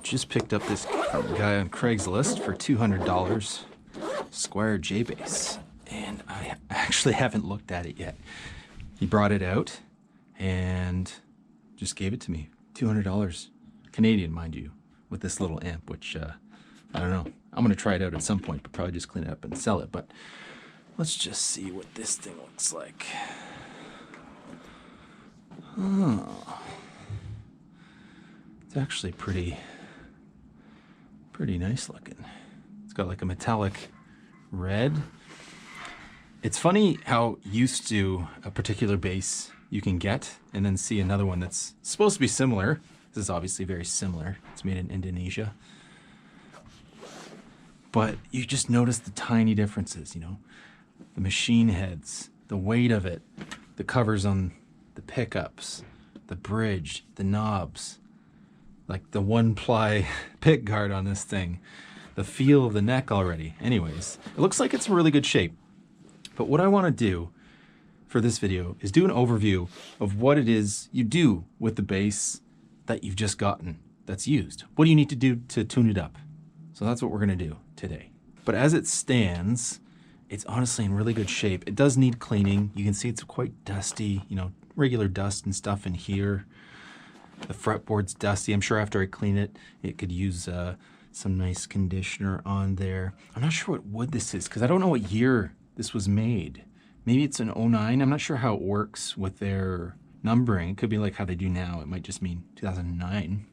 just picked up this guy on Craigslist for $200, Squier J-Bass, and I actually haven't looked at it yet. He brought it out and just gave it to me. $200, Canadian, mind you, with this little amp, which I don't know. I'm gonna try it out at some point, but probably just clean it up and sell it. But let's just see what this thing looks like. Oh, it's actually pretty nice looking. It's got like a metallic red. It's funny how used to a particular bass you can get and then see another one that's supposed to be similar. This is obviously very similar. It's made in Indonesia. But you just notice the tiny differences, you know? The machine heads, the weight of it, the covers on the pickups, the bridge, the knobs, like the one-ply pick guard on this thing, the feel of the neck already. Anyways, it looks like it's in really good shape. But what I want to do for this video is do an overview of what it is you do with the bass that you've just gotten that's used. What do you need to do to tune it up? So that's what we're going to do today. But as it stands, it's honestly in really good shape. It does need cleaning. You can see it's quite dusty, you know, regular dust and stuff in here. The fretboard's dusty. I'm sure after I clean it, it could use some nice conditioner on there. I'm not sure what wood this is because I don't know what year this was made. Maybe it's an 09. I'm not sure how it works with their numbering. It could be like how they do now. It might just mean 2009.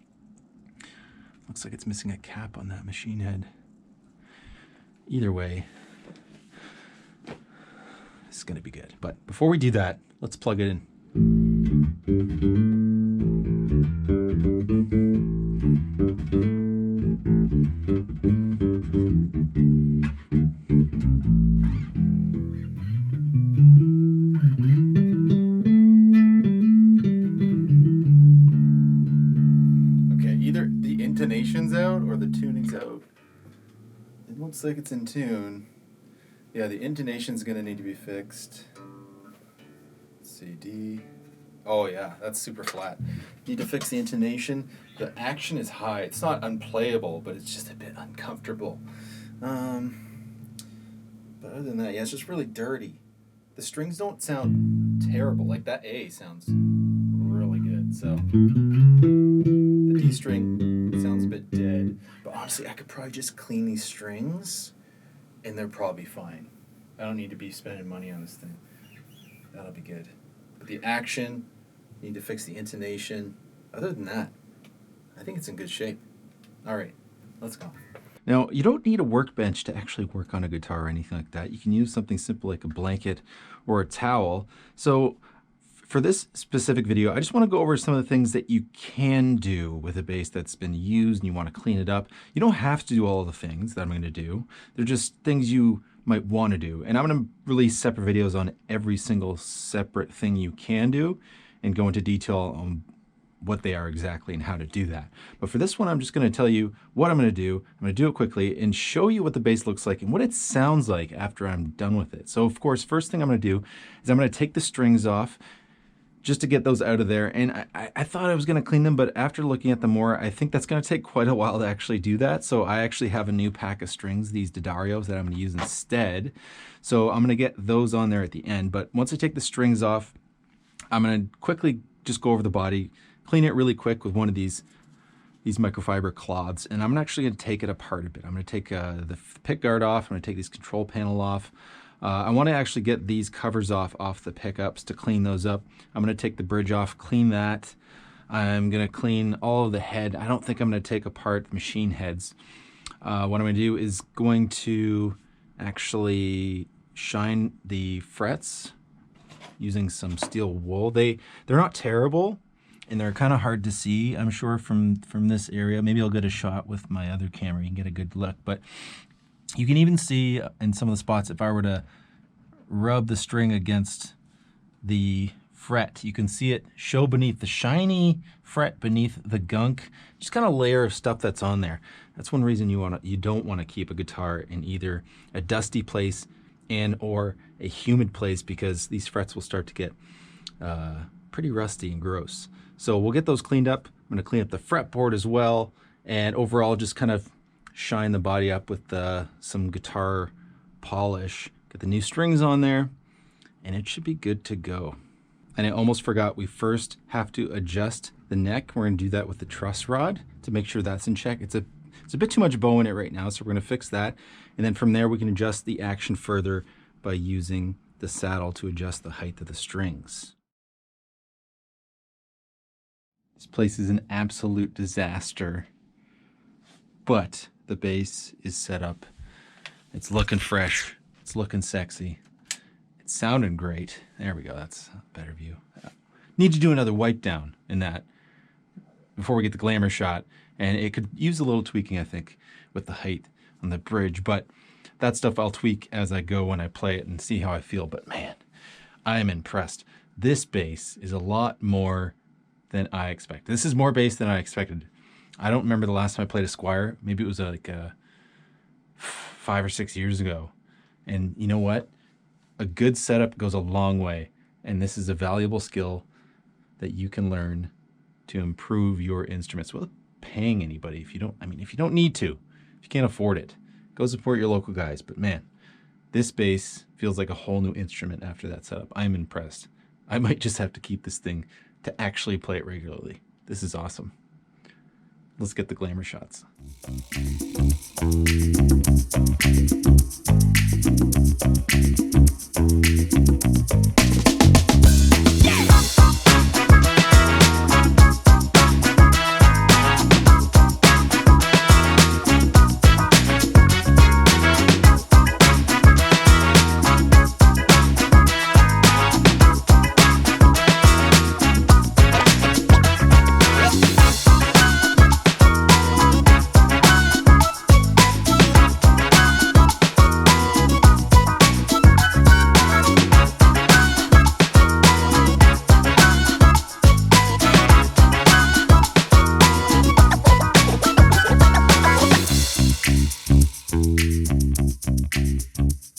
Looks like it's missing a cap on that machine head. Either way, this is gonna be good. But before we do that, let's plug it in. Okay, either the intonation's out or the tuning's out. It looks like it's in tune. Yeah, the intonation's gonna need to be fixed. CD. Oh yeah, that's super flat. Need to fix the intonation. The action is high. It's not unplayable, but it's just a bit uncomfortable. But other than that, yeah, it's just really dirty. The strings don't sound terrible. Like that A sounds really good. So the D string sounds a bit dead. But honestly, I could probably just clean these strings and they're probably fine. I don't need to be spending money on this thing. That'll be good. But the action, you need to fix the intonation. Other than that, I think it's in good shape. All right, let's go. Now, you don't need a workbench to actually work on a guitar or anything like that. You can use something simple like a blanket or a towel. So for this specific video, I just want to go over some of the things that you can do with a bass that's been used and you want to clean it up. You don't have to do all of the things that I'm going to do. They're just things you might want to do. And I'm going to release separate videos on every single separate thing you can do and go into detail on what they are exactly and how to do that. But for this one, I'm just going to tell you what I'm going to do. I'm going to do it quickly and show you what the bass looks like and what it sounds like after I'm done with it. So of course, first thing I'm going to do is I'm going to take the strings off just to get those out of there. And I thought I was going to clean them, but after looking at them more, I think that's going to take quite a while to actually do that. So I actually have a new pack of strings, these D'Addarios, that I'm going to use instead. So I'm going to get those on there at the end. But once I take the strings off, I'm going to quickly just go over the body, clean it really quick with one of these microfiber cloths, and I'm actually going to take it apart a bit. I'm going to take the pick guard off. I'm going to take this control panel off. I want to actually get these covers off the pickups to clean those up. I'm going to take the bridge off, clean that. I'm going to clean all of the head. I don't think I'm going to take apart the machine heads. What I'm going to do is going to actually shine the frets using some steel wool. They're not terrible, and they're kind of hard to see, I'm sure, from this area. Maybe I'll get a shot with my other camera. You can get a good look. But you can even see in some of the spots, if I were to rub the string against the fret, you can see it show beneath the shiny fret beneath the gunk, just kind of layer of stuff that's on there. That's one reason you don't want to keep a guitar in either a dusty place and or a humid place, because these frets will start to get pretty rusty and gross. So we'll get those cleaned up. I'm going to clean up the fretboard as well, and overall just kind of shine the body up with some guitar polish. Get the new strings on there, and it should be good to go. And I almost forgot, we first have to adjust the neck. We're gonna do that with the truss rod to make sure that's in check. It's a bit too much bow in it right now, so we're gonna fix that. And then from there, we can adjust the action further by using the saddle to adjust the height of the strings. This place is an absolute disaster, but the bass is set up. It's looking fresh, it's looking sexy. It's sounding great. There we go, that's a better view. Need to do another wipe down in that before we get the glamour shot. And it could use a little tweaking, I think, with the height on the bridge. But that stuff I'll tweak as I go when I play it and see how I feel. But man, I am impressed. This bass is a lot more than I expected. This is more bass than I expected. I don't remember the last time I played a Squier. Maybe it was like 5 or 6 years ago. And you know what? A good setup goes a long way. And this is a valuable skill that you can learn to improve your instruments without paying anybody. If you don't need to, if you can't afford it, go support your local guys. But man, this bass feels like a whole new instrument after that setup. I'm impressed. I might just have to keep this thing to actually play it regularly. This is awesome. Let's get the glamour shots.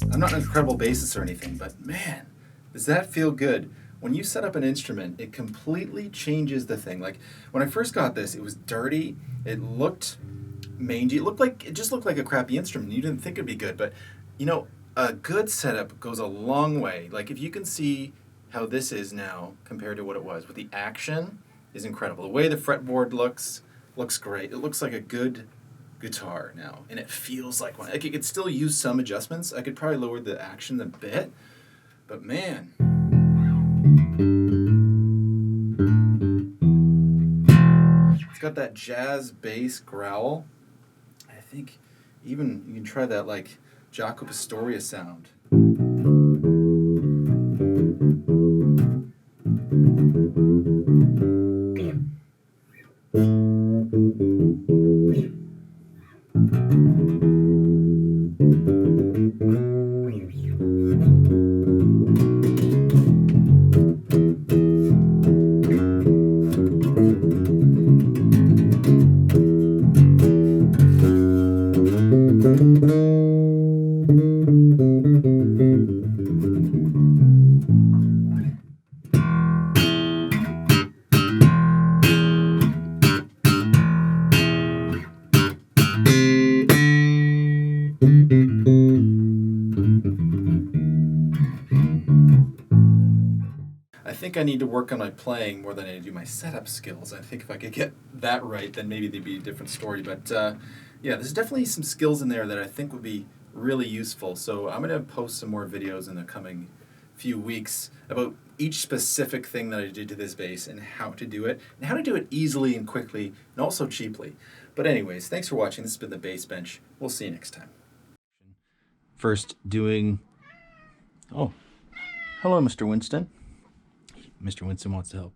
I'm not an incredible bassist or anything, but man, does that feel good. When you set up an instrument, it completely changes the thing. Like when I first got this, it was dirty, it looked mangy, it just looked like a crappy instrument. You didn't think it'd be good, but you know, a good setup goes a long way. Like if you can see how this is now compared to what it was, with the action is incredible. The way the fretboard looks great. It looks like a good guitar now, and it feels like one. Like it could still use some adjustments. I could probably lower the action a bit, but man. It's got that jazz bass growl. I think even you can try that like Jaco Pastorius sound. I think I need to work on my playing more than I do my setup skills. I think if I could get that right, then maybe there'd be a different story. But yeah, there's definitely some skills in there that I think would be really useful. So I'm going to post some more videos in the coming few weeks about each specific thing that I did to this bass and how to do it, and how to do it easily and quickly, and also cheaply. But anyways, thanks for watching. This has been the Bass Bench. We'll see you next time. First doing... Oh, hello, Mr. Winston. Mr. Winston wants to help.